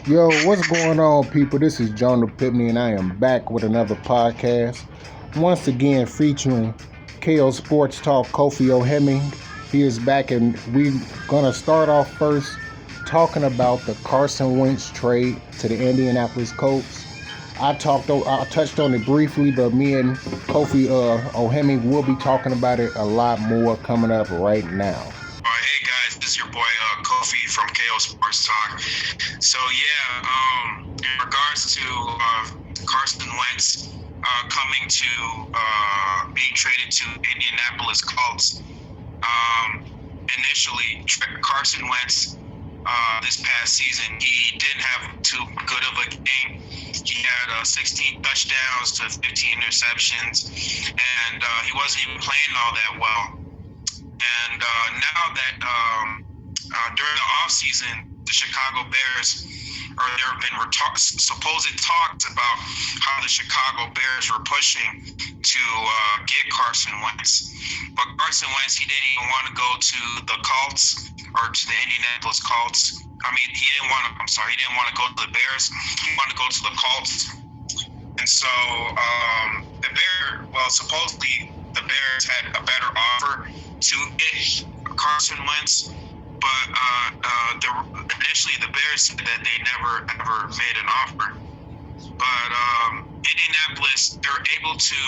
Yo, what's going on, people? This is JONETH PIPTNE, and I am back with another podcast. Once again, featuring KO Sports Talk Kofi Ohemeng. He is back, and we're gonna start off first talking about the Carson Wentz trade to the Indianapolis Colts. I touched on it briefly, but me and Kofi Ohemeng will be talking about it a lot more coming up right now. Hey guys, this is your boy Kofi from KO Sports Talk. So in regards to Carson Wentz coming to being traded to Indianapolis Colts, initially Carson Wentz this past season, he didn't have too good of a game. He had 16 touchdowns to 15 interceptions, and he wasn't even playing all that well. And now that during the offseason, the Chicago Bears, or there have been supposed talks about how the Chicago Bears were pushing to get Carson Wentz. But Carson Wentz, he didn't even want to go to the Colts or to the Indianapolis Colts. He didn't want to go to the Bears. He wanted to go to the Colts. And so supposedly the Bears had a better offer to get Carson Wentz, but initially the Bears said that they never ever made an offer. But Indianapolis, they're able to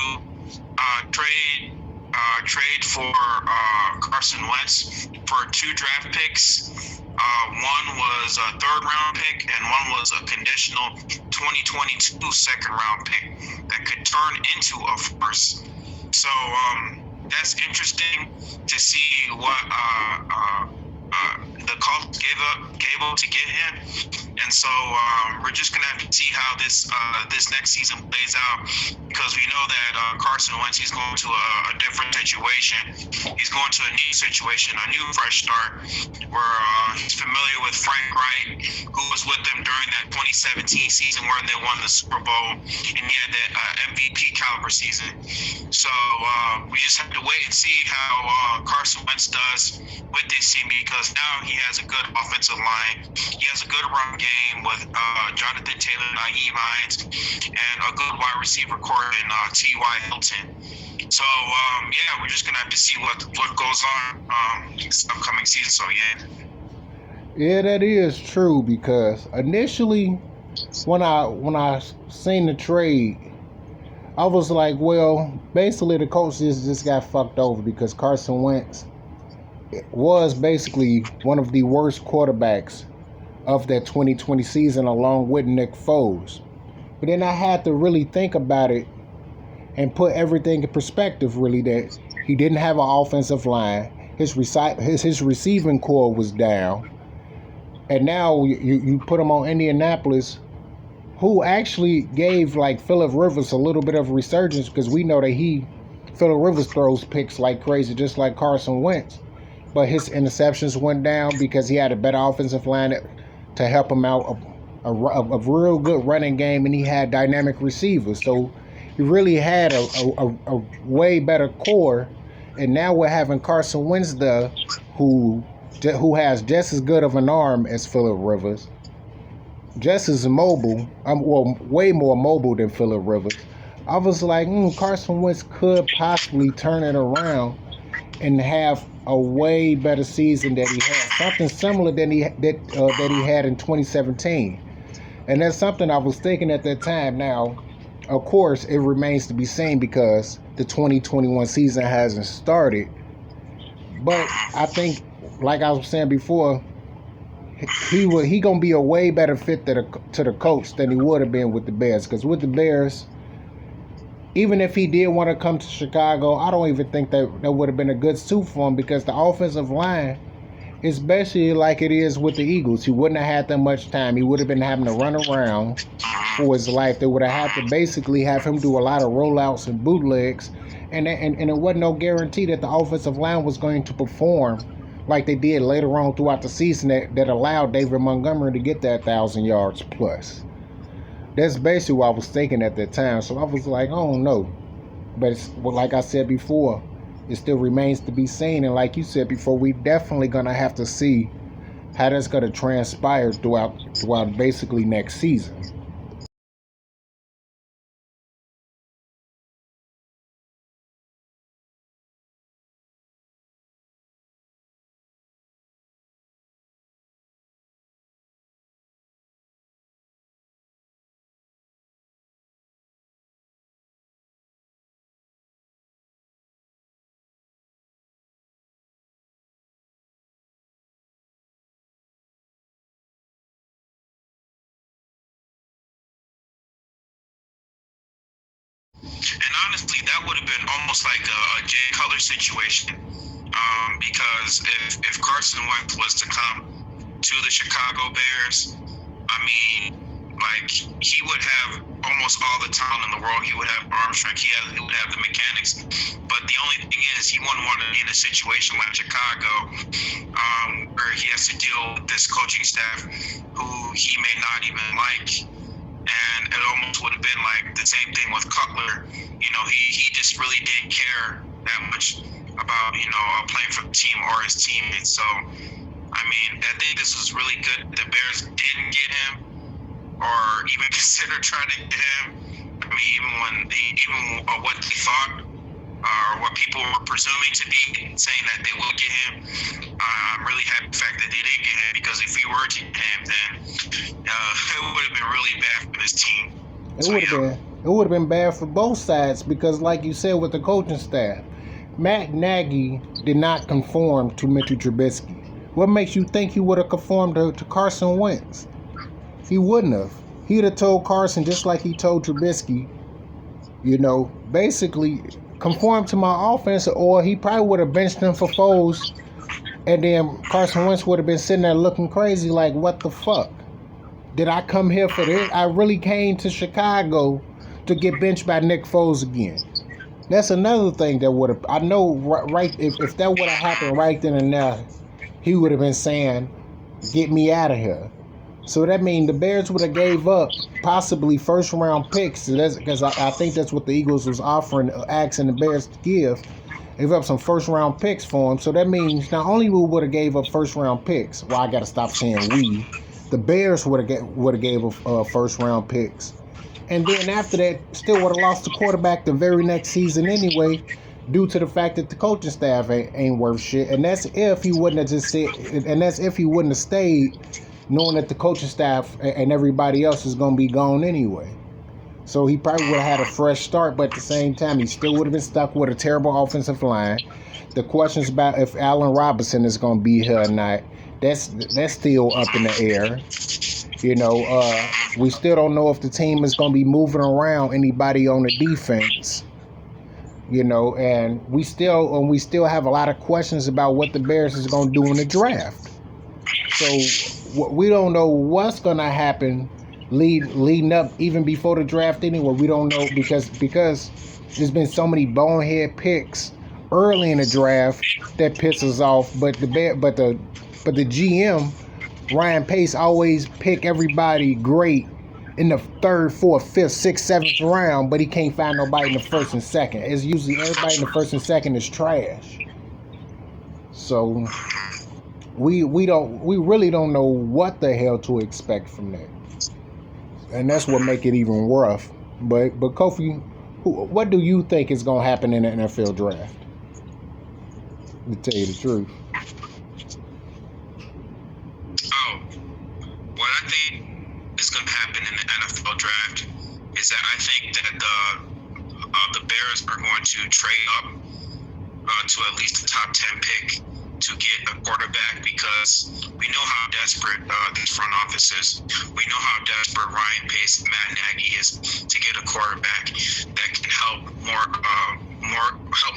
trade for Carson Wentz for 2 draft picks. One was a 3rd round pick, and one was a conditional 2022 second round pick that could turn into a first. So that's interesting to see what the Colts gave up to get him, and so we're just gonna have to see how this next season plays out, because we know that Carson Wentz, he's going to a different situation. He's going to a new situation, a new fresh start, where he's familiar with Frank Wright, who was with them during that 2017 season where they won the Super Bowl, and he had that MVP caliber season. So we just have to wait and see how Carson Wentz does with this team, because now he has a good offensive line. He has a good run game with Jonathan Taylor, Nyheim Hines, and a good wide receiver core in T.Y. Hilton. So we're just gonna have to see what goes on this upcoming season. So Yeah, that is true, because initially when I seen the trade, I was like, well, basically the Colts just got fucked over, because Carson Wentz was basically one of the worst quarterbacks of that 2020 season, along with Nick Foles. But then I had to really think about it and put everything in perspective, really, that he didn't have an offensive line. His receiving core was down. And now you put him on Indianapolis, who actually gave Phillip Rivers a little bit of a resurgence, because we know that Phillip Rivers throws picks like crazy, just like Carson Wentz. But his interceptions went down because he had a better offensive line to help him out, a real good running game, and he had dynamic receivers. So he really had a way better core. And now we're having Carson Wentz there, who has just as good of an arm as Phillip Rivers, just as mobile, way more mobile than Phillip Rivers. I was like, Carson Wentz could possibly turn it around and have a way better season that he had, something similar that he had in 2017. And that's something I was thinking at that time. Now, of course, it remains to be seen, because the 2021 season hasn't started. But I think, like I was saying before, he gonna be a way better fit to the Colts than he would have been with the Bears. Because with the Bears, even if he did want to come to Chicago, I don't even think that would have been a good suit for him, because the offensive line is basically like it is with the Eagles. He wouldn't have had that much time. He would have been having to run around for his life. They would have had to basically have him do a lot of rollouts and bootlegs, and it wasn't no guarantee that the offensive line was going to perform like they did later on throughout the season that allowed David Montgomery to get that 1,000 yards plus. That's basically what I was thinking at that time. So I was like, I don't know. But like I said before, it still remains to be seen. And like you said before, we definitely going to have to see how that's going to transpire throughout basically next season. And honestly, that would have been almost like a Jay Cutler situation, because if Carson Wentz was to come to the Chicago Bears, I mean, like, he would have almost all the talent in the world. He would have arm strength. He would have the mechanics. But the only thing is, he wouldn't want to be in a situation like Chicago, where he has to deal with this coaching staff who he may not even like. And it almost would have been like the same thing with Cutler. You know, he just really didn't care that much about, playing for the team or his teammates. So, I mean, I think this was really good. The Bears didn't get him, or even consider trying to get him. I mean, even what they thought, or what people were presuming to be saying that they will get him, I'm really happy the fact that they didn't get him, because if we were to get him, then it would have been really bad for this team. It would have been bad for both sides, because, like you said, with the coaching staff, Matt Nagy did not conform to Mitchell Trubisky. What makes you think he would have conformed to Carson Wentz? He wouldn't have. He'd have told Carson, just like he told Trubisky, basically conform to my offense, or he probably would have benched him for Foles, and then Carson Wentz would have been sitting there looking crazy like, what the fuck? Did I come here for this? I really came to Chicago to get benched by Nick Foles again. That's another thing that would have, I know, right, if that would have happened right then and there, he would have been saying, get me out of here. So that means the Bears would have gave up possibly first-round picks, because I think that's what the Eagles was asking the Bears to give. Gave up some first-round picks for him. So that means not only we would have gave up first-round picks. Well, I got to stop saying we. The Bears would have gave up first-round picks. And then after that, still would have lost the quarterback the very next season anyway, due to the fact that the coaching staff ain't worth shit. And that's if he wouldn't have just said, and that's if he wouldn't have stayed, knowing that the coaching staff and everybody else is going to be gone anyway. So he probably would have had a fresh start, but at the same time, he still would have been stuck with a terrible offensive line. The questions about if Allen Robinson is going to be here or not, that's still up in the air. We still don't know if the team is going to be moving around anybody on the defense. And we still have a lot of questions about what the Bears is going to do in the draft. So we don't know what's going to happen leading up even before the draft anyway. We don't know because there's been so many bonehead picks early in the draft that pisses off. But the GM Ryan Pace always pick everybody great in the third, fourth, fifth, sixth, seventh round, but he can't find nobody in the first and second. It's usually everybody in the first and second is trash. So we really don't know what the hell to expect from that, and that's what make it even rough. But Kofi, what do you think is gonna happen in the NFL draft? To tell you the truth. What I think is going to happen in the NFL draft is that I think that the Bears are going to trade up to at least the top 10 pick to get a quarterback, because we know how desperate this front office is. We know how desperate Ryan Pace and Matt Nagy is to get a quarterback that can help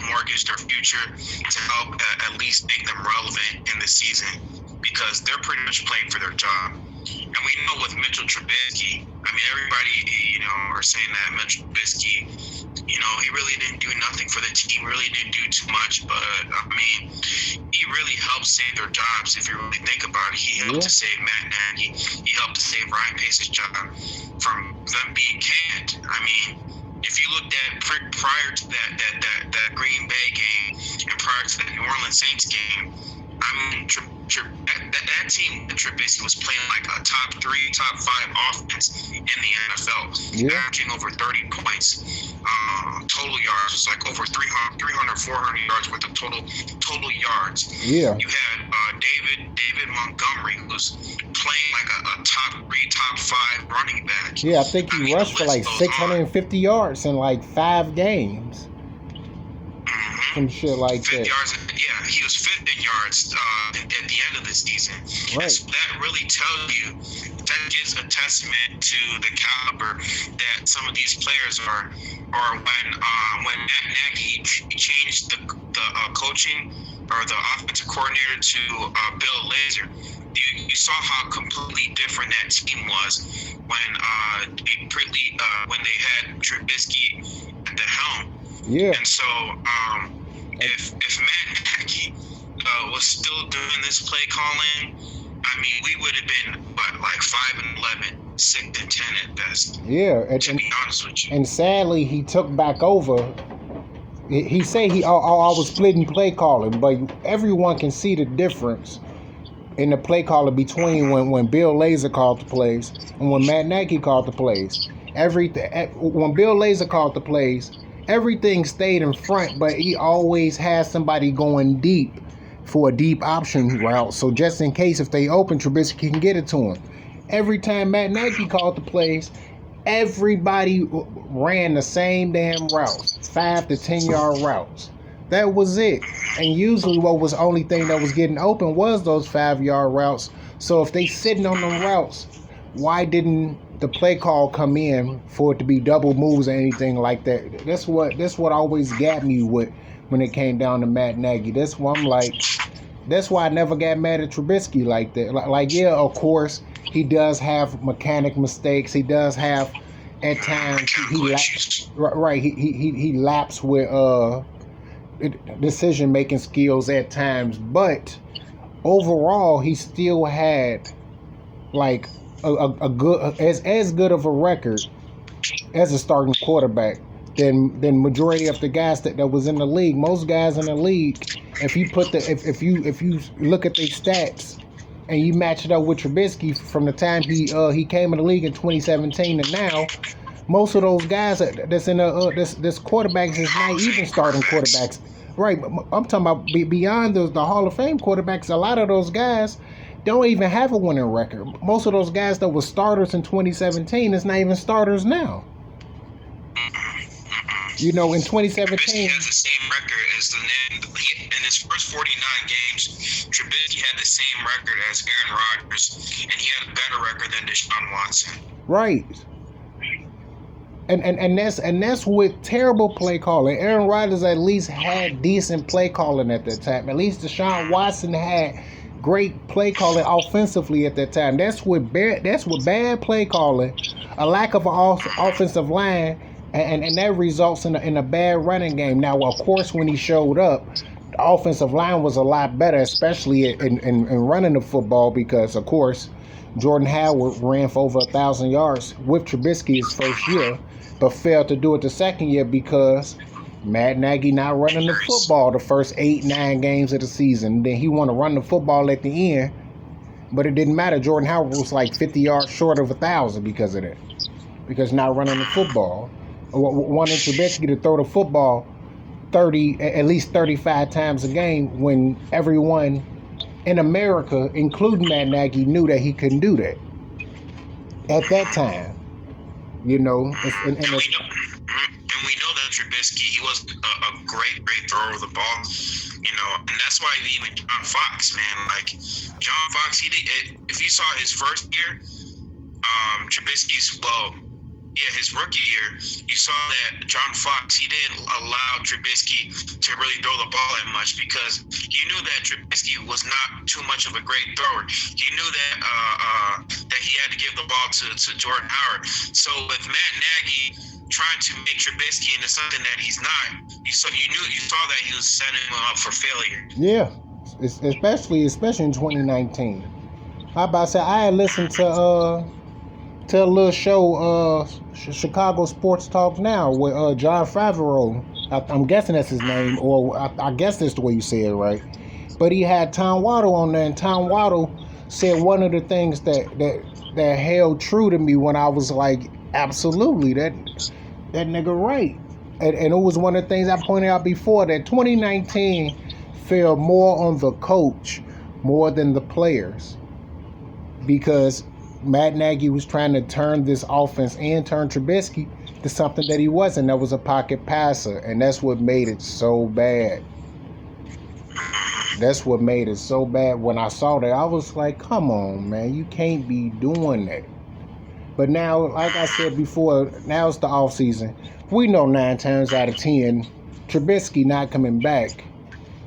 mortgage their future, to help at least make them relevant in the season, because they're pretty much playing for their job. And we know with Mitchell Trubisky, I mean, everybody, are saying that Mitchell Trubisky, he really didn't do nothing for the team, really didn't do too much, but, I mean, he really helped save their jobs, if you really think about it. He helped to save Matt Nagy. He helped to save Ryan Pace's job from them being canned. I mean, if you looked at prior to that Green Bay game and prior to the New Orleans Saints game, I mean, that team, Trubisky was playing like a top 3, top 5 offense in the NFL, averaging over 30 points. Total yards was like over 300, 400 yards worth of total yards. Yeah. You had David Montgomery, who was playing like a top 3, top 5 running back. Yeah, I think he rushed for like 650 yards in like 5 games. Some shit like that. Yards, yeah, he was 5th in yards at the end of the season. Right. So that really tells you, that gives a testament to the caliber that some of these players are. Or when Matt Nagy changed the coaching or the offensive coordinator to Bill Lazor, you saw how completely different that team was when they had Trubisky at the helm. Yeah. And so, if Matt Nagy was still doing this play calling, I mean, we would have been like 5-11, 6-10 at best. Yeah, to be honest with you. And sadly, he took back over. He said I was splitting play calling, but everyone can see the difference in the play calling between when Bill Lazor called the plays and when Matt Nagy called the plays. When Bill Lazor called the plays, everything stayed in front, but he always had somebody going deep for a deep option route. So just in case if they open, Trubisky can get it to him. Every time Matt Nagy called the plays, everybody ran the same damn routes, 5 to 10 yard routes. That was it. And usually what was the only thing that was getting open was those 5 yard routes. So if they sitting on them routes, why didn't the play call come in for it to be double moves or anything like that? That's what always got me with when it came down to Matt Nagy. That's why I'm like, that's why I never got mad at Trubisky like that. Like yeah, of course he does have mechanic mistakes. He does have at times he laps with decision making skills at times, but overall he still had like a good as good of a record as a starting quarterback than majority of the guys that was in the league. Most guys in the league, if you look at their stats and you match it up with Trubisky from the time he came in the league in 2017 and now, most of those guys that's in this quarterbacks is not even starting quarterbacks. Right, I'm talking about beyond the Hall of Fame quarterbacks. A lot of those guys don't even have a winning record. Most of those guys that were starters in 2017 is not even starters now. You know, in 2017, Trubisky has the same record as in his first 49 games. Trubisky had the same record as Aaron Rodgers, and he had a better record than Deshaun Watson. Right. And that's with terrible play calling. Aaron Rodgers at least had decent play calling at that time. At least Deshaun Watson had great play calling offensively at that time. That's with bad play calling, a lack of an offensive line, and that results in a bad running game. Now, of course, when he showed up, the offensive line was a lot better, especially in running the football, because of course Jordan Howard ran for over 1,000 yards with Trubisky his first year, but failed to do it the second year because Matt Nagy not running the football the first 8-9 games of the season. Then he wanted to run the football at the end, but it didn't matter. Jordan Howard was like 50 yards short of 1,000 because of that, because not running the football. Wanting Trubisky to throw the football at least 35 times a game when everyone in America, including Matt Nagy, knew that he couldn't do that at that time. You know, and we know that Trubisky, he wasn't a great thrower of the ball, you know, and that's why even John Fox, man, like John Fox, if you saw his first year, Trubisky's, his rookie year, you saw that John Fox, he didn't allow Trubisky to really throw the ball that much because he knew that Trubisky was not too much of a great thrower. He knew that he had to give the ball to Jordan Howard. So with Matt Nagy trying to make Trubisky into something that he's not, you saw that he was setting him up for failure. Yeah, especially in 2019. How about say I had listened to a little show, Chicago Sports Talk Now, with John Favreau. I'm guessing that's his name, or I guess that's the way you say it, right? But he had Tom Waddle on there, and Tom Waddle said one of the things that held true to me when I was like, absolutely, that nigga right. And it was one of the things I pointed out before, that 2019 fell more on the coach more than the players, because Matt Nagy was trying to turn this offense and turn Trubisky to something that he wasn't. That was a pocket passer, and that's what made it so bad. That's what made it so bad. When I saw that, I was like, come on, man, you can't be doing that. But now, like I said before, now it's the offseason. We know 9 times out of 10, Trubisky not coming back.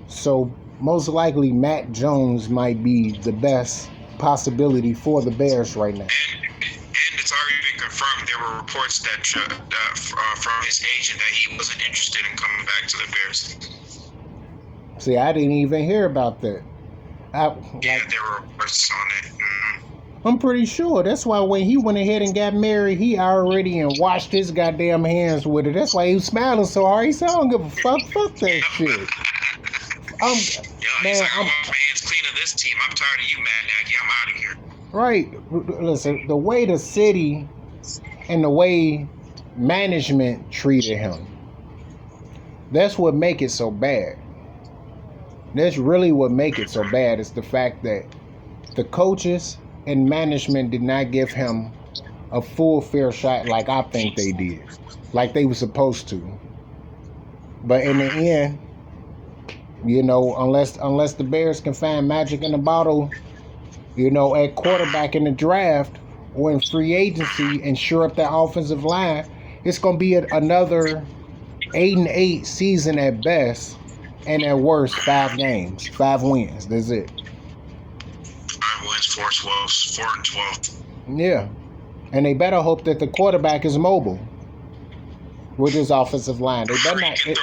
So most likely Matt Jones might be the best possibility for the Bears right now. And it's already been confirmed. There were reports that from his agent that he wasn't interested in coming back to the Bears. See, I didn't even hear about that. There were reports on it. I'm pretty sure. That's why when he went ahead and got married, he already washed his goddamn hands with it. That's why he was smiling so hard. He said, I don't give a fuck. Fuck that shit. He's like, I want my hands clean of this team. I'm tired of you, Matt Nagy. I'm out of here. Right. Listen, the way the city and the way management treated him, that's what make it so bad. That's really what make it so bad, is the fact that the coaches and management did not give him a full fair shot like I think they did, like they were supposed to. But in the end, you know, unless the Bears can find magic in the bottle, you know, at quarterback in the draft or in free agency and shore up that offensive line, it's going to be another 8-8 season at best, and at worst 5 games, 5 wins. That's it. 5 wins, 4-12. Yeah, and they better hope that the quarterback is mobile with his offensive line. They better not throw the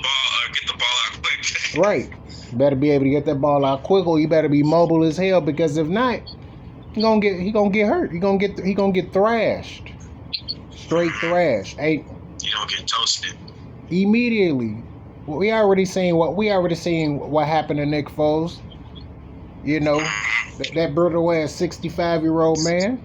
ball, get the ball out quick. Right. You better be able to get that ball out quick, or you better be mobile as hell, because if not, he gonna get hurt. He gonna get thrashed. Straight thrashed. You gonna get toasted immediately. We already seen what happened to Nick Foles. You know, that brutal ass 65-year-old man.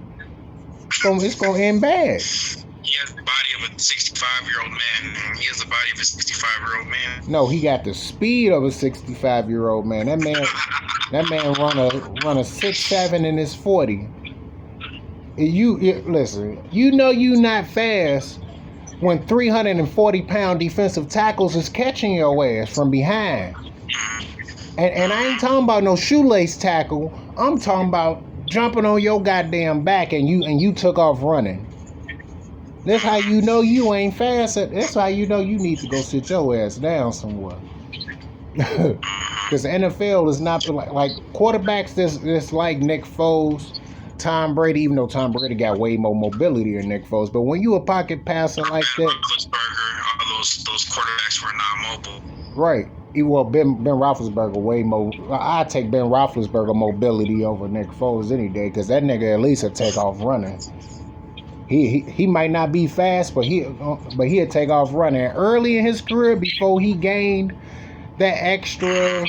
It's gonna end bad. He has the body of a 65-year-old man. He has the body of a 65-year-old man. No, he got the speed of a 65-year-old man. That man run a 6'7" in his 40. Listen, you know you not fast when 340-pound defensive tackles is catching your ass from behind. And I ain't talking about no shoelace tackle. I'm talking about jumping on your goddamn back and you took off running. That's how you know you ain't fast. That's how you know you need to go sit your ass down somewhere. Because the NFL is not like quarterbacks that's like Nick Foles, Tom Brady, even though Tom Brady got way more mobility than Nick Foles. But when you a pocket passer like that, Roethlisberger, all those quarterbacks were not mobile. Right. Well, Ben Roethlisberger way more. I take Ben Roethlisberger mobility over Nick Foles any day, because that nigga at least will take off running. He might not be fast, but he'll take off running. Early in his career, before he gained that extra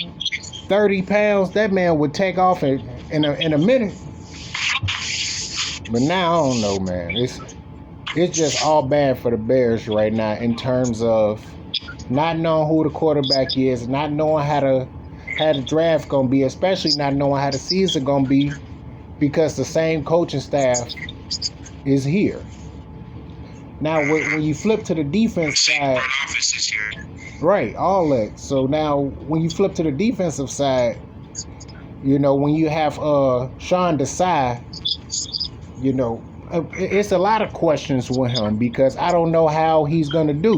30 pounds, that man would take off in a minute. But now I don't know, man. It's just all bad for the Bears right now in terms of not knowing who the quarterback is, not knowing how the draft gonna be, especially not knowing how the season gonna be, because the same coaching staff is here. Now, when you flip to the defense side, right, all that. So now, when you flip to the defensive side, you know, when you have Sean Desai, you know, it's a lot of questions with him, because I don't know how he's gonna do.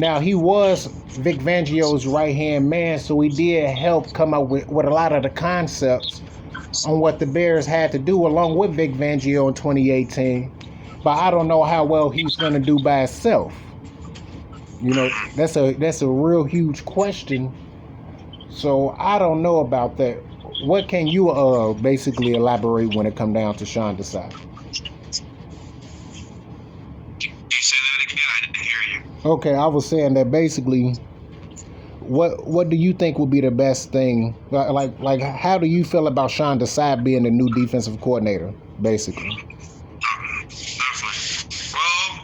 Now, he was Vic Fangio's right-hand man, so he did help come up with a lot of the concepts on what the Bears had to do along with Vic Fangio in 2018. But I don't know how well he's going to do by himself. You know, that's a real huge question. So I don't know about that. What can you basically elaborate when it comes down to Sean Desai? You say that again? I didn't hear you. Okay, I was saying that basically what do you think would be the best thing? Like how do you feel about Sean Desai being the new defensive coordinator, basically? Definitely. Well,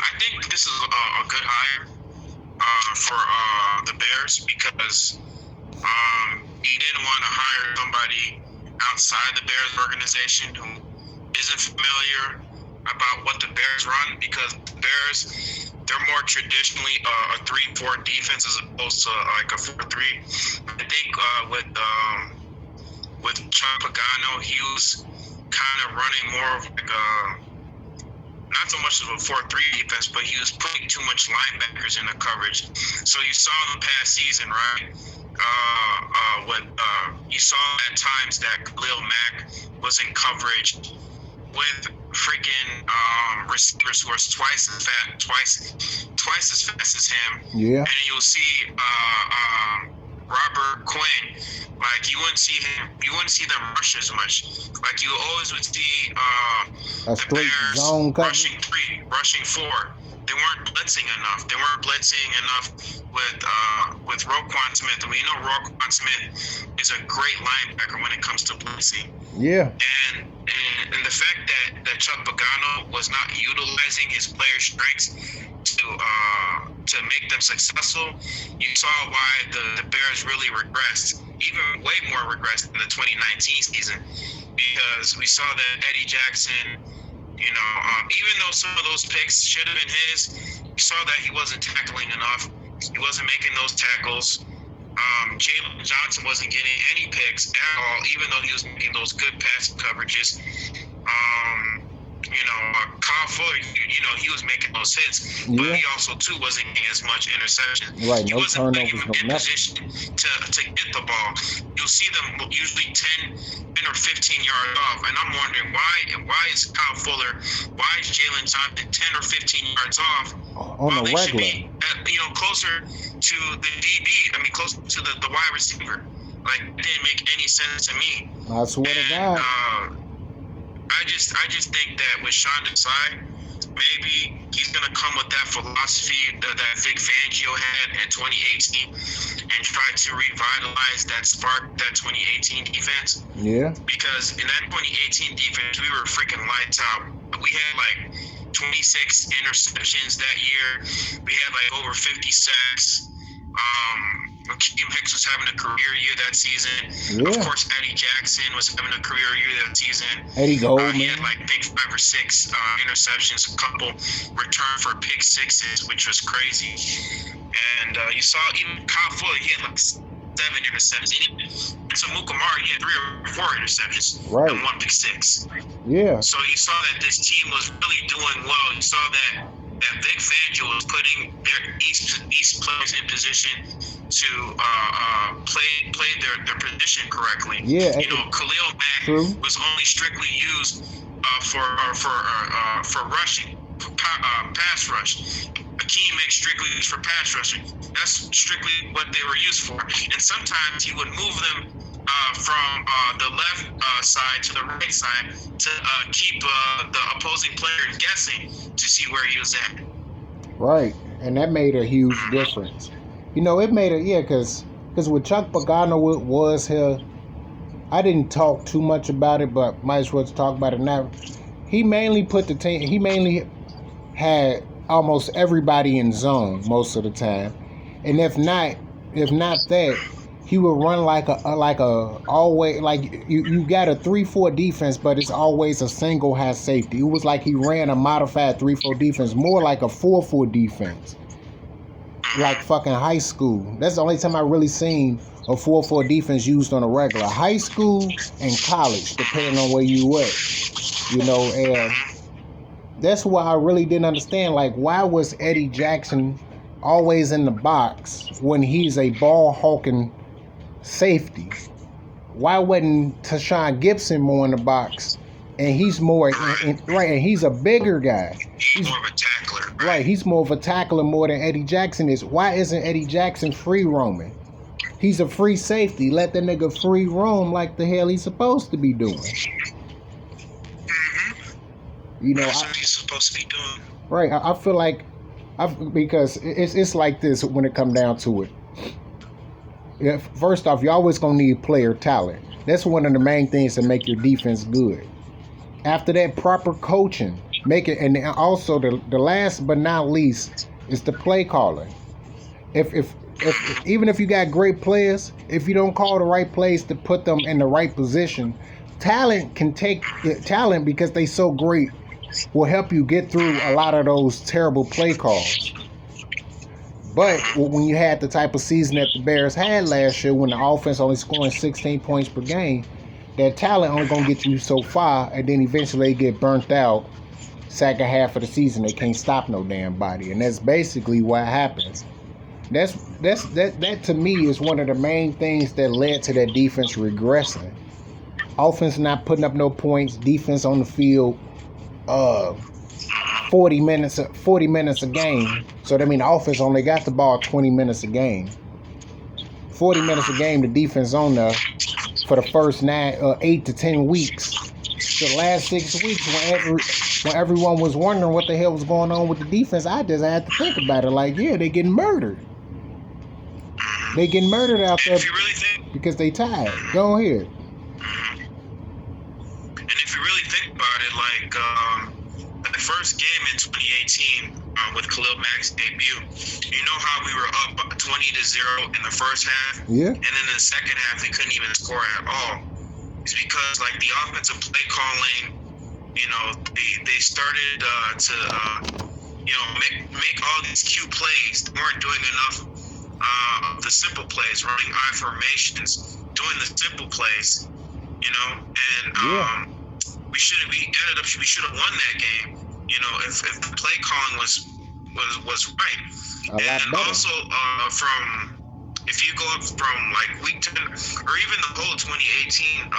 I think this is a good hire for the Bears because he didn't want to hire somebody outside the Bears organization who isn't familiar about what the Bears run, because the Bears, they're more traditionally a 3-4 defense as opposed to like a 4-3. I think with Chuck Pagano, he was kind of running more of like not so much of a 4-3 defense, but he was putting too much linebackers in the coverage. So you saw in the past season, right? You saw at times that Khalil Mack was in coverage with freaking receivers who are twice as fast as him. Yeah. And you'll see Robert Quinn, like you wouldn't see them rush as much. Like you always would see the Bears zone rushing 4. They weren't blitzing enough. They weren't blitzing enough with Roquan Smith. And we know Roquan Smith is a great linebacker when it comes to blitzing. Yeah. And the fact that Chuck Pagano was not utilizing his player strengths to make them successful, you saw why the Bears really regressed, even way more regressed in the 2019 season, because we saw that Eddie Jackson, even though some of those picks should have been his, you saw that he wasn't tackling enough. He wasn't making those tackles. Jalen Johnson wasn't getting any picks at all, even though he was making those good pass coverages. Kyle Fuller, he was making those hits, but he also too wasn't getting as much interception. Right, he no wasn't putting turnovers, him in position to get the ball. You'll see them usually 10 or 15 yards off, and I'm wondering why is Kyle Fuller, why is Jalen Johnson 10 or 15 yards off? On the regular. Should be, closer to the DB. I mean, closer to the wide receiver. Like, it didn't make any sense to me. I swear to God. I just think that with Sean Desai, maybe he's gonna come with that philosophy that Vic Fangio had in 2018 and try to revitalize that spark, that 2018 defense. Yeah. Because in that 2018 defense, we were freaking lights out. We had like 26 interceptions that year. We had like over 50 sacks. Akeem Hicks was having a career year that season. Yeah. Of course, Eddie Jackson was having a career year that season. Eddie Goldman. He had like, I think 5 or 6 interceptions, a couple returned for pick sixes, which was crazy. And you saw even Kyle Fuller, he had like 7 interceptions. And so Mukamara, he had 3 or 4 interceptions and 1 pick 6. Yeah. So you saw that this team was really doing well. You saw that Vic Fangio was putting their East players in position to play their position correctly. Yeah. Khalil Mack was only strictly used for rushing, pass rush. Akeem Hicks strictly used for pass rushing. That's strictly what they were used for. And sometimes he would move them from the left side to the right side to keep the opposing player guessing to see where he was at. Right, and that made a huge difference. It made because with Chuck Pagano was here, I didn't talk too much about it, but might as well talk about it now. He mainly put the team. He mainly had almost everybody in zone most of the time, and if not that, he would run like a always like you got a 3-4 defense, but it's always a single high safety. It was like he ran a modified 3-4 defense, more like a 4-4 defense, like fucking high school. That's the only time I really seen a 4-4 defense used on a regular. High school and college, depending on where you at, and that's why I really didn't understand. Like, why was Eddie Jackson always in the box when he's a ball hawking safety? Why wasn't Tashawn Gibson more in the box? And he's more and he's a bigger guy. He's more of a tackler. Right, he's more of a tackler more than Eddie Jackson is. Why isn't Eddie Jackson free roaming? He's a free safety. Let the nigga free roam like the hell he's supposed to be doing. That's what he's supposed to be doing. Right, I feel like Because it's like this when it come down to it. First off, you're always gonna need player talent. That's one of the main things that make your defense good. After that, proper coaching, make it, and also the last but not least is the play calling. If even if you got great players, if you don't call the right plays to put them in the right position, talent can take talent because they so great will help you get through a lot of those terrible play calls. But when you had the type of season that the Bears had last year, when the offense only scoring 16 points per game, that talent only gonna get you so far, and then eventually they get burnt out. Second half of the season, they can't stop no damn body, and that's basically what happens. That to me is one of the main things that led to that defense regressing. Offense not putting up no points, defense on the field, 40 minutes a game. So that means the offense only got the ball 20 minutes a game. 40 minutes a game, the defense on there for the first 8 to 10 weeks. So the last 6 weeks, when everyone was wondering what the hell was going on with the defense, I just had to think about it. Like, yeah, they getting murdered. They getting murdered out there because they tired. Go ahead. And if you really think about it, like the first game in 2018 with Khalil Mack's debut, you know how we were up 20-0 in the first half? Yeah. And then in the second half, we couldn't even score at all. It's because like the offensive play calling, you know, they started to you know, make all these cute plays. They weren't doing enough of the simple plays, running I formations, doing the simple plays, you know, and we should have won that game, you know, if the play calling was right. And also from if you go up from like week 10 or even the whole 2018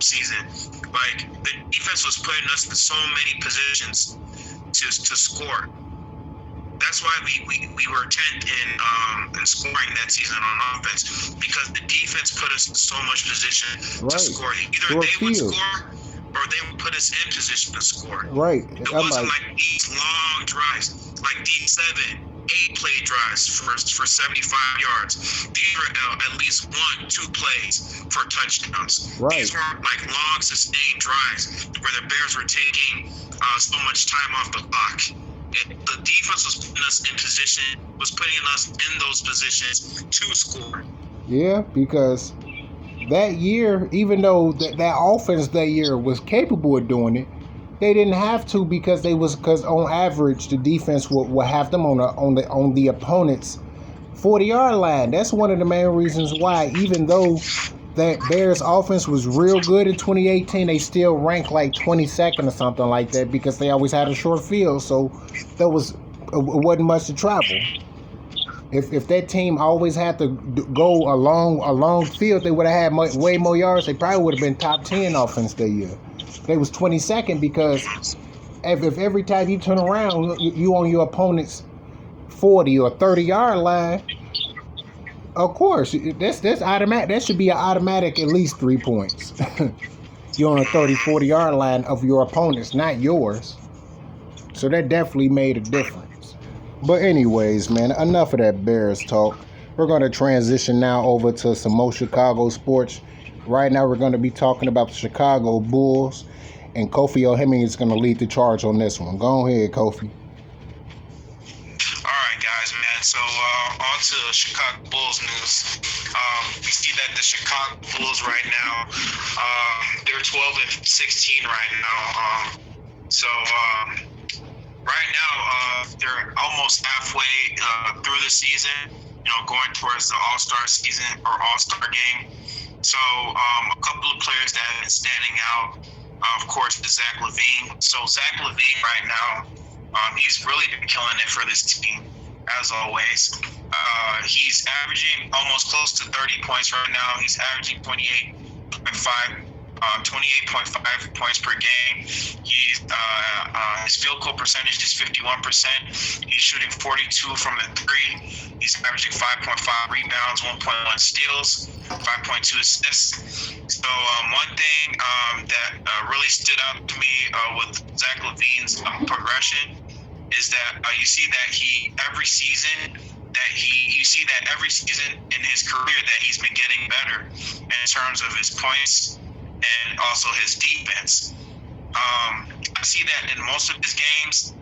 season, like the defense was putting us in so many positions to score. That's why we were 10th in scoring that season on offense, because the defense put us in so much position to score. Either they would score or they would put us in position to score. Right. It wasn't like these long drives, like these 7, 8 play drives for 75 yards. These were at least 1, 2 plays for touchdowns. Right. These weren't like long sustained drives where the Bears were taking so much time off the clock. The defense was putting us in position, was putting us in those positions to score. Yeah, because that year, even though that offense that year was capable of doing it, they didn't have to because on average the defense will have them on the opponent's 40-yard line. That's one of the main reasons why, even though that Bears offense was real good in 2018, they still ranked like 22nd or something like that, because they always had a short field, so it wasn't much to travel. If that team always had to go a long field, they would have had way more yards. They probably would have been top 10 offense that year. They was 22nd because if every time you turn around, you on your opponent's 40 or 30-yard line, of course, that's automatic. That should be an automatic at least 3 points. You're on a 30, 40-yard line of your opponents, not yours. So that definitely made a difference. But anyways, man, enough of that Bears talk. We're going to transition now over to some more Chicago sports. Right now, we're going to be talking about the Chicago Bulls, and Kofi Ohemeng is going to lead the charge on this one. Go ahead, Kofi. All right, guys, man. So on to Chicago Bulls news. We see that the Chicago Bulls right now, they're 12-16 right now. Right now, they're almost halfway through the season, you know, going towards the All-Star season or All-Star game. So a couple of players that have been standing out, of course, is Zach LaVine. So Zach LaVine right now, he's really been killing it for this team, as always. He's averaging almost close to 30 points right now. He's averaging 28.5 points per game. He's his field goal percentage is 51%. He's shooting 42 from the 3. He's averaging 5.5 rebounds, 1.1 steals, 5.2 assists. So one thing that really stood out to me with Zach LaVine's progression is that you see that every season in his career that he's been getting better in terms of his points and also his defense. I see that in most of his games.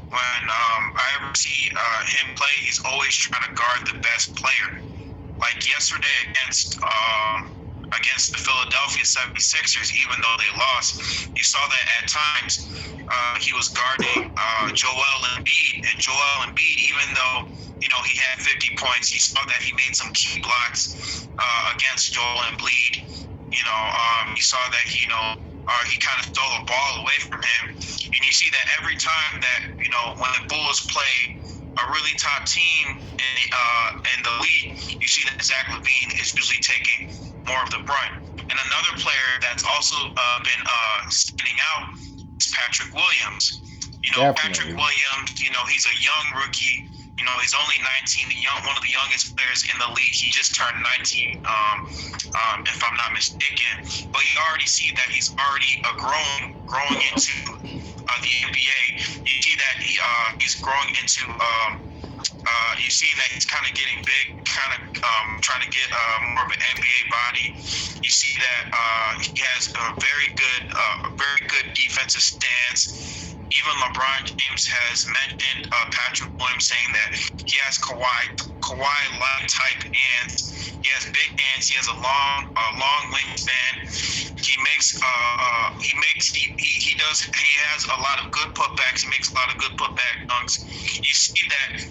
When I ever see him play, he's always trying to guard the best player. Like yesterday against the Philadelphia 76ers, even though they lost, you saw that at times he was guarding Joel Embiid. And Joel Embiid, even though he had 50 points, you saw that he made some key blocks against Joel Embiid. You saw that he kind of stole the ball away from him. And you see that every time that when the Bulls play a really top team in the league, you see that Zach LaVine is usually taking more of the brunt. And another player that's also been standing out is Patrick Williams. Patrick Williams, he's a young rookie. He's only 19, one of the youngest players in the league. He just turned 19, if I'm not mistaken. But you already see that he's already growing into the NBA. You see that he's growing into. You see that he's kind of getting big, kind of trying to get more of an NBA body. You see that he has a very good defensive stance. Even LeBron James has mentioned Patrick Williams, saying that he has Kawhi-like type hands. He has big hands. He has a long wingspan. He has a lot of good putbacks. He makes a lot of good putback dunks. You see that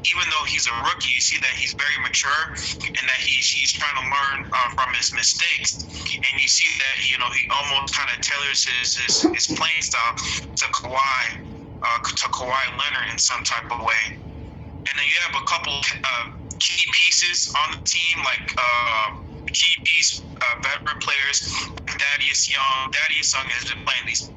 even though he's a rookie, you see that he's very mature and that he's trying to learn from his mistakes. And you see that he almost kind of tailors his playing style to Kawhi Leonard in some type of way. And then you have a couple key pieces on the team, like veteran players. Thaddeus Young has been playing these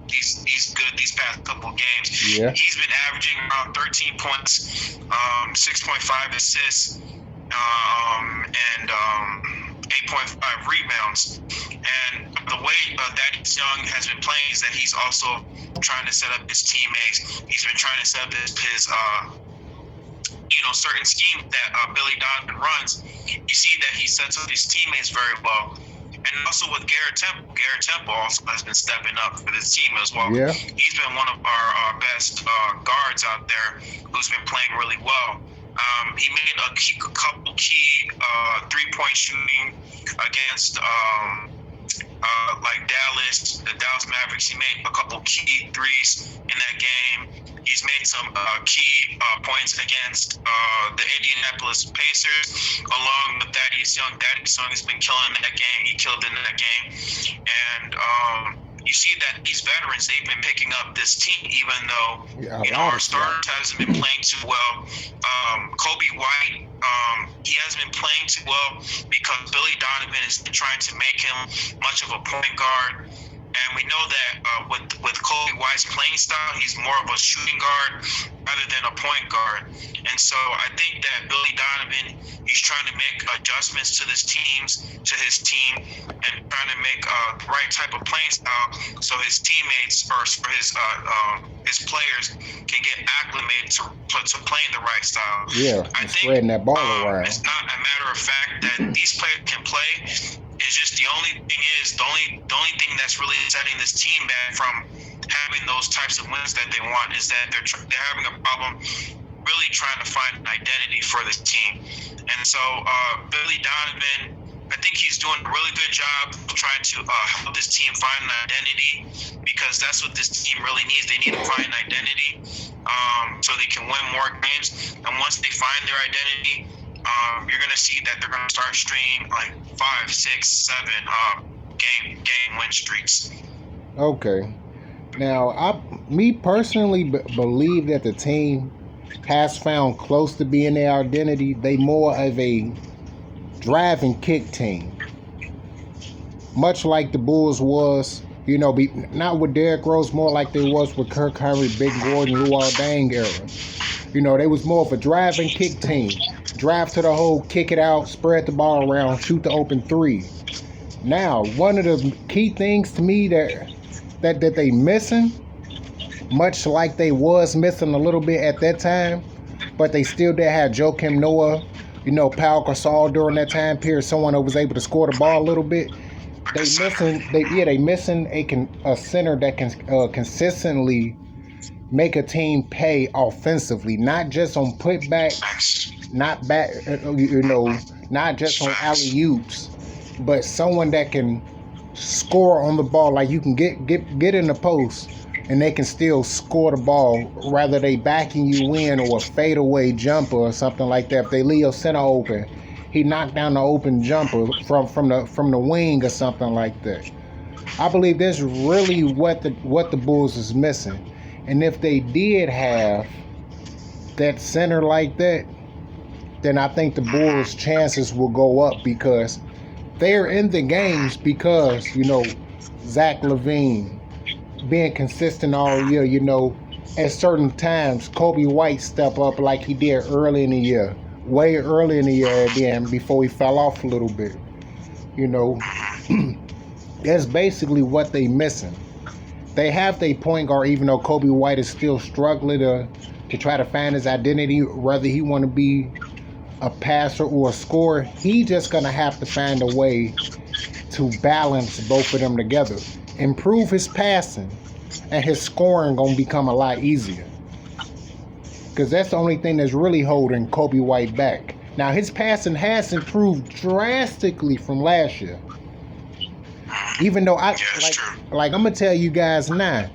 past couple games. Yeah. He's been averaging around 13 points, 6.5 assists, and 8.5 rebounds. And the way Thaddeus Young has been playing is that he's also trying to set up his teammates. He's been trying to set up his certain schemes that Billy Donovan runs. You see that he sets up his teammates very well. And also with Garrett Temple also has been stepping up for this team as well. Yeah. He's been one of our best guards out there who's been playing really well. He made a couple key three-point shooting against like the Dallas Mavericks. He made a couple key threes in that game. He's made some key points against the Indianapolis Pacers, along with Thaddeus Young. Thaddeus Young has been killing that game. He killed in that game. And you see that these veterans, they've been picking up this team, even though our starters hasn't been playing too well. Kobe White, he hasn't been playing too well because Billy Donovan has been trying to make him much of a point guard. And we know that with Kobe White's playing style, he's more of a shooting guard rather than a point guard. And so I think that Billy Donovan, he's trying to make adjustments to his team, and trying to make the right type of playing style so his teammates or his players can get acclimated to playing the right style. Yeah, I think spreading that ball around. It's not a matter of fact that these players can play. It's just the only thing that's really setting this team back from having those types of wins that they want is that they're having a problem really trying to find an identity for this team. And so Billy Donovan, I think he's doing a really good job trying to help this team find an identity, because that's what this team really needs. They need to find an identity so they can win more games. And once they find their identity, you're going to see that they're going to start stringing like 5, 6, 7 game win streaks. Okay. Now, me personally believe that the team has found close to being their identity. They more of a drive and kick team, much like the Bulls was. Not with Derrick Rose, more like they was with Kirk Henry, Big Gordon, Luol Deng era. They was more of a drive and kick team. Drive to the hole, kick it out, spread the ball around, shoot the open three. Now, one of the key things to me that they missing, much like they was missing a little bit at that time, but they still did have Joakim Noah, Pau Gasol during that time period, someone that was able to score the ball a little bit. They missing a center that can consistently make a team pay offensively, not just on putbacks, not back, not just on alley oops, but someone that can score on the ball. Like you can get in the post and they can still score the ball, rather they backing you in or a fadeaway jumper or something like that. If they leave your center open, he knocked down the open jumper from the wing or something like that. I believe that's really what the Bulls is missing. And if they did have that center like that, then I think the Bulls' chances will go up, because they're in the games because, Zach LaVine being consistent all year, at certain times, Kobe White step up like he did early in the year, way early in the year at the end before he fell off a little bit. That's basically what they missing. They have their point guard, even though Kobe White is still struggling to try to find his identity, whether he want to be a passer or a scorer. He just going to have to find a way to balance both of them together. Improve his passing, and his scoring going to become a lot easier. Because that's the only thing that's really holding Kobe White back. Now, his passing has improved drastically from last year. Even though I'm gonna tell you guys now,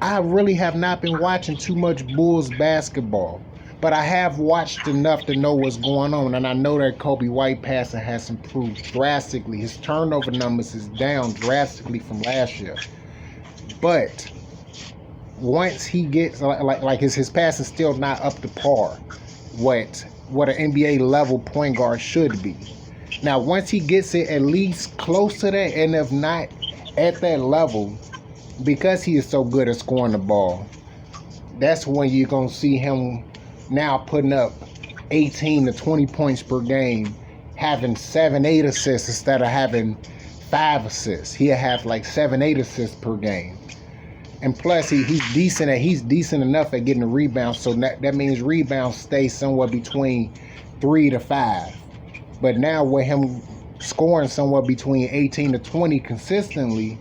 I really have not been watching too much Bulls basketball, but I have watched enough to know what's going on, and I know that Kobe White passing has improved drastically. His turnover numbers is down drastically from last year, but once he gets his passing still not up to par what an NBA level point guard should be. Now, once he gets it at least close to that, and if not at that level, because he is so good at scoring the ball, that's when you're going to see him now putting up 18 to 20 points per game, having 7-8 assists instead of having 5 assists. He'll have 7-8 assists per game. And plus, he's decent enough at getting the rebounds, so that means rebounds stay somewhere between 3 to 5. But now with him scoring somewhere between 18 to 20 consistently,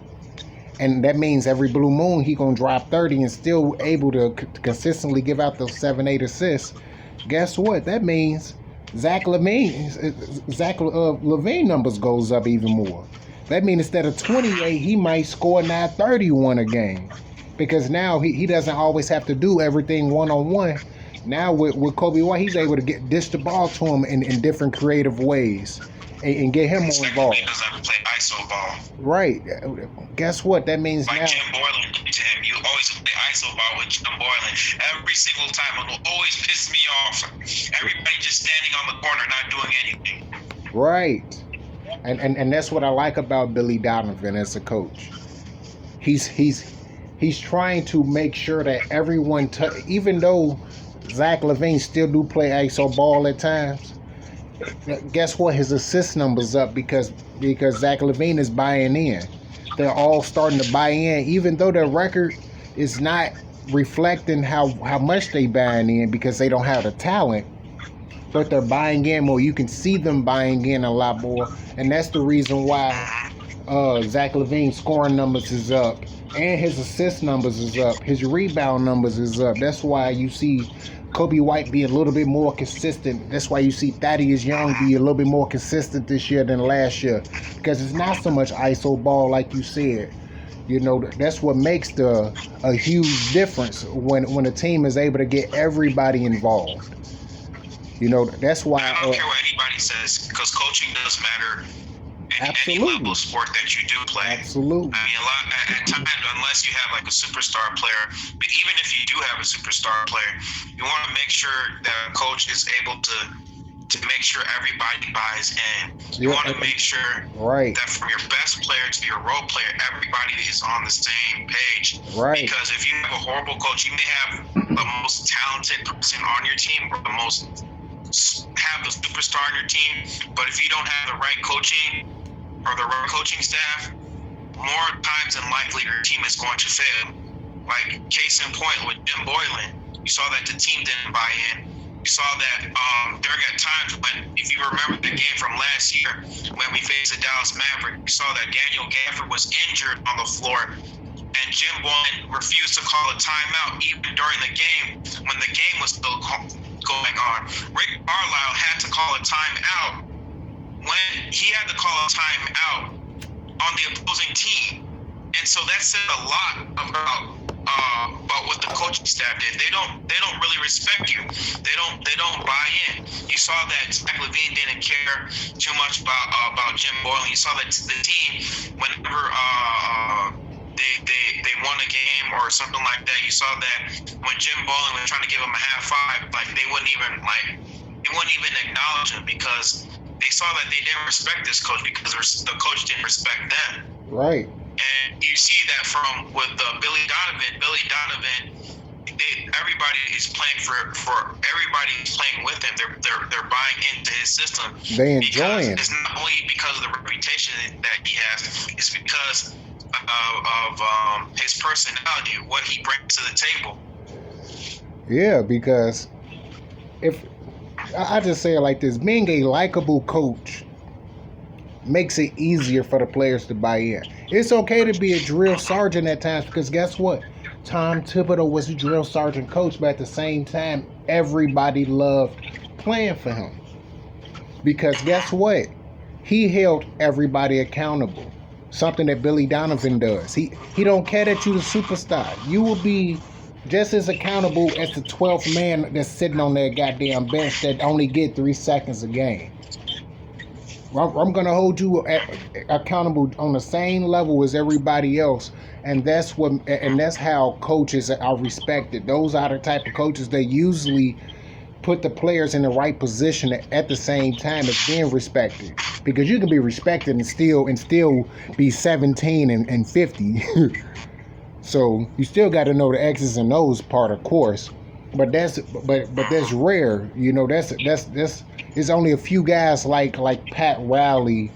and that means every blue moon he gonna drop 30 and still able to consistently give out those 7-8 assists. Guess what? That means Zach LaVine numbers goes up even more. That means instead of 28, he might score now 31 a game, because now he doesn't always have to do everything one-on-one. Now with Kobe White, he's able to dish the ball to him in different creative ways and get him more involved. He doesn't have to play ISO ball. Right. Guess what? That means now. Jim Boylan did to him. You always play ISO ball with Jim Boylan. Every single time. It'll always piss me off. Everybody just standing on the corner not doing anything. Right. And that's what I like about Billy Donovan as a coach. He's trying to make sure that everyone, even though Zach LaVine still do play ISO ball at times, guess what? His assist numbers up because Zach LaVine is buying in. They're all starting to buy in, even though their record is not reflecting how much they buying in, because they don't have the talent, but they're buying in more. You can see them buying in a lot more, and that's the reason why Zach LaVine's scoring numbers is up, and his assist numbers is up, his rebound numbers is up. That's why you see Kobe White be a little bit more consistent. That's why you see Thaddeus Young be a little bit more consistent this year than last year, because it's not so much ISO ball like you said. That's what makes a huge difference when a team is able to get everybody involved. That's why. I don't care what anybody says, because coaching does matter. Any level of sport that you do play. Absolutely. I mean, at times, unless you have a superstar player, but even if you do have a superstar player, you want to make sure that a coach is able to make sure everybody buys in. You want to make sure that from your best player to your role player, everybody is on the same page. Right. Because if you have a horrible coach, you may have the most talented person on your team, or have the superstar on your team, but if you don't have the right coaching or the right coaching staff, more times than likely your team is going to fail. Like, case in point with Jim Boylan, you saw that the team didn't buy in. You saw that during at times when, if you remember the game from last year when we faced the Dallas Mavericks, you saw that Daniel Gafford was injured on the floor, and Jim Boylan refused to call a timeout even during the game when the game was still going on. Rick Carlisle had to call a timeout when he had to call a timeout on the opposing team. And so that said a lot about what the coaching staff did. They don't really respect you. They don't buy in. You saw that Zach LaVine didn't care too much about Jim Boylan. You saw that the team, whenever they won a game or something like that, you saw that when Jim Boylan was trying to give him a half five, like they wouldn't even acknowledge him, because they saw that they didn't respect this coach because the coach didn't respect them. Right. And you see that from with Billy Donovan. Billy Donovan, everybody is playing for everybody is playing with him. They're buying into his system. They enjoy it. It's not only because of the reputation that he has. It's because of his personality, what he brings to the table. Yeah, because if I just say it like this, being a likable coach makes it easier for the players to buy in. It's okay to be a drill sergeant at times, because guess what? Tom Thibodeau was a drill sergeant coach, but at the same time, everybody loved playing for him. Because guess what? He held everybody accountable. Something that Billy Donovan does. He don't care that you're the superstar. You will be just as accountable as the 12th man that's sitting on that goddamn bench that only get 3 seconds a game. I'm going to hold you accountable on the same level as everybody else, and that's how coaches are respected. Those are the type of coaches that usually put the players in the right position at the same time as being respected, because you can be respected and still be 17 and 50. So you still got to know the X's and O's part, of course. But that's rare, you know. That's there's only a few guys like Pat Riley,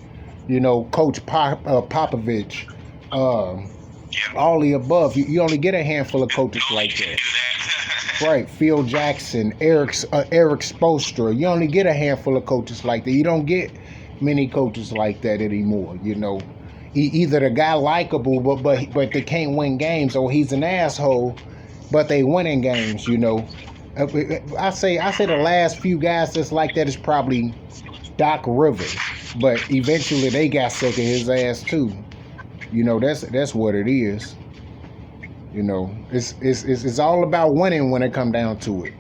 you know, Coach Popovich, all the above. You only get a handful of coaches like that. Right, Phil Jackson, Eric Spoelstra. You only get a handful of coaches like that. You don't get many coaches like that anymore. You know, either the guy likable, but they can't win games, or he's an asshole, but they winning games. You know, I say the last few guys that's like that is probably Doc Rivers, but eventually they got sick of his ass too. You know, that's what it is. You know, it's all about winning when it come down to it.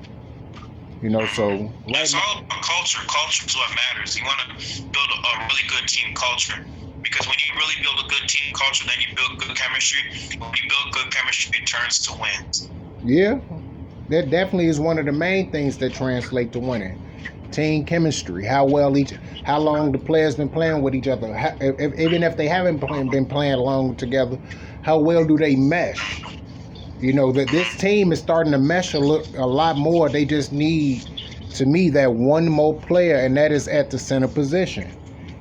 You know, so it's all about culture. Culture is what matters. You want to build a really good team culture, because when you really build a good team culture, then you build good chemistry. When you build good chemistry, it turns to wins. Yeah, that definitely is one of the main things that translate to winning. Team chemistry, how long the players been playing with each other, even if they haven't been playing long together, how well do they mesh? You know, that this team is starting to mesh a lot more. They just need, to me, that one more player, and that is at the center position.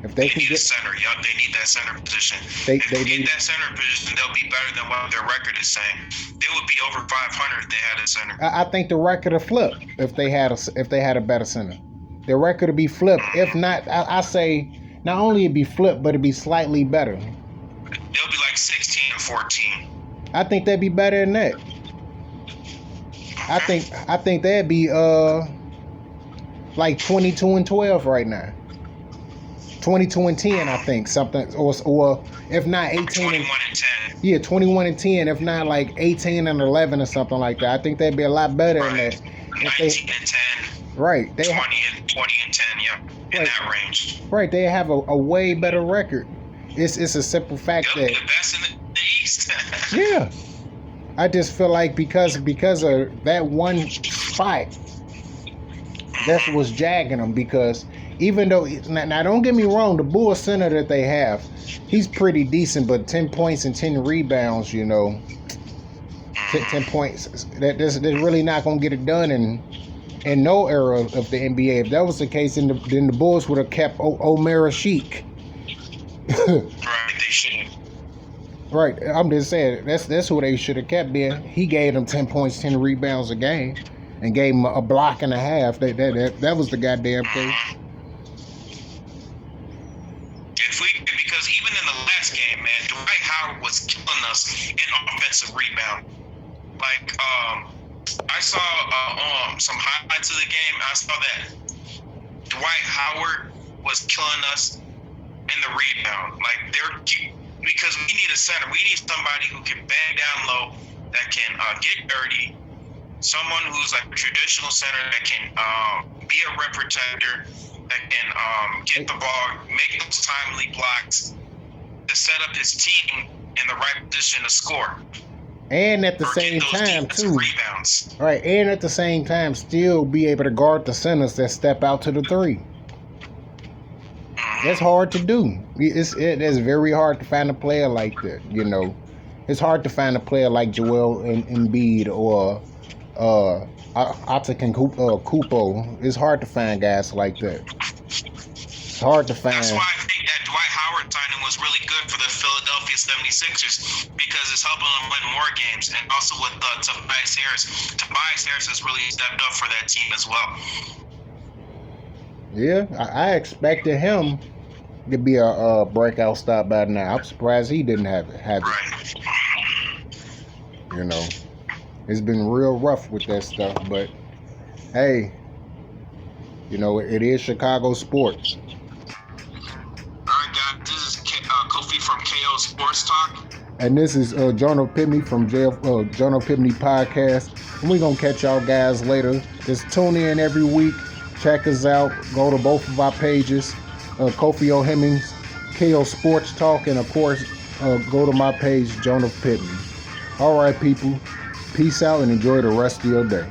If they can need get a center, they need that center position. If they need that center position, they'll be better than what their record is saying. They would be over 500 if they had a center. I think the record will flip if they had a better center. The record will be flipped. If not, I say not only it'd be flipped, but it'd be slightly better. They'll be like 16 and 14. I think they'd be better than that. I think they'd be like 22 and 12 right now. 22 and 10, I think, something, or if not 18 21 and 10. Yeah, 21 and 10, if not like 18 and 11 or something like that. I think they'd be a lot better than that. 19 and 10. Right. 20 and 10, in that range. Right, they have a way better record. It's a simple fact They'll that be the best in the East. Yeah. I just feel like because of that one spot, that's what's jagging them. Because even though, now don't get me wrong, the Bulls center that they have, he's pretty decent, but 10 points and 10 rebounds, you know, 10 points, that's really not going to get it done in no era of the NBA. If that was the case, then the Bulls would have kept Omer Sheik. Right, they shouldn't. Right. I'm just saying that's who they should have kept there. He gave them 10 points, 10 rebounds a game, and gave him a block and a half. That was the goddamn thing. Because even in the last game, man, Dwight Howard was killing us in offensive rebound. Like, I saw some highlights of the game. I saw that Dwight Howard was killing us in the rebound. Like, because we need a center. We need somebody who can bang down low, that can get dirty. Someone who's like a traditional center that can be a rim protector, that can get the ball, make those timely blocks to set up his team in the right position to score. And at the same time, too. Rebounds. Right, and at the same time, still be able to guard the centers that step out to the three. That's hard to do. It's very hard to find a player like that. You know, it's hard to find a player like Joel Embiid or Kupo. It's hard to find guys like that. It's hard to find. That's why I think that Dwight Howard signing was really good for the Philadelphia 76ers, because it's helping them win more games, and also with Tobias Harris. Tobias Harris has really stepped up for that team as well. Yeah, I expected him to be a breakout star by now. I'm surprised he didn't have it. Right. You know, it's been real rough with that stuff, but hey, you know, it is Chicago sports. All right, guys, this is Kofi from KO Sports Talk. And this is JONETH PIPTNE from JONETH PIPTNE Podcast. And we're going to catch y'all guys later. Just tune in every week. Check us out. Go to both of our pages. Kofi Ohemeng's KO Sports Talk. And, of course, go to my page, JONETH PIPTNE. All right, people. Peace out and enjoy the rest of your day.